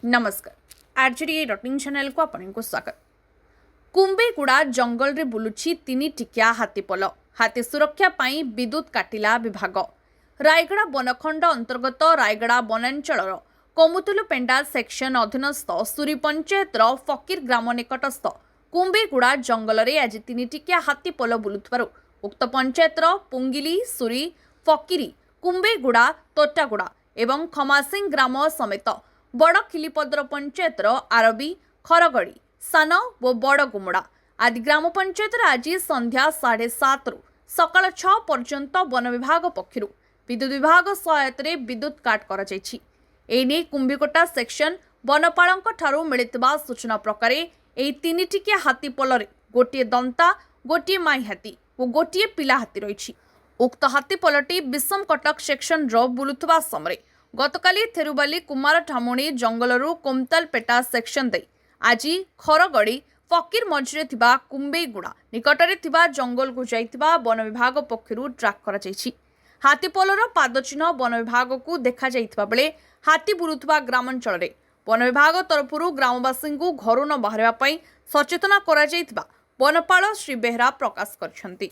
नमस्कार RJD डॉटिंग channel को आपको स्वागत। कुंबेगुड़ा जंगल रे बुलुछि तीन टिकिया हाथीपल। हाथी सुरक्षा पाई विद्युत काटिला विभाग। रायगड़ा बनखंड अंतर्गत रायगड़ा वनांचल कमुतुलुपेंडा सेक्शन अधीनस्थ सुरी पंचायत फकीर ग्राम निकटस्थ कुंबेगुड़ा जंगल रे आज तीन टिकिया हाथीपल बुलुथिबारु उक्त पंचायत पुंगिली सुरी फकीरी कुंबेगुड़ा तोटागुड़ा एवं खमासिंग ग्राम समेत बड़ खिलीपदर पंचायतर आरबी खरगड़ी सान और बड़ गुमुड़ा आदि ग्राम पंचायत आज संध्या 7:30 रु सकाळ 6 पर्यंत वन विभाग पक्षर विद्युत विभाग सहायत विद्युत काट कर कुंभीकोटा सेक्शन वनपाल मिलता सूचना प्रकार तीन टिकिया हाथीपल गोटे दंता गोटे माई हाथी और गोटे पिला हाथी रही। उक्त हाथीपलटी विषम कटक सेक्शन बुलुवा समय गतकाली थेरुबाली कुमार ठामुणी जंगलरू कोमतालपेटा सेक्शन दे आज खरगड़ी फकीर मझिरे थिबा कुंबेगुड़ा निकटरे थिबा जंगल को जाइथिबा वन विभाग पक्षरु ट्रैक करा जायछि। हाथीपलर पादचिन्ह वन विभाग को देखा जाइथिबा बेले हाथी बुलुथुबा ग्रामांचल रे वन विभाग तरफरु ग्रामवासी को घरु न बाहरिबा पई सचेतना करा जाइथिबा वनपाल श्री बेहरा प्रकाश करछन्ति।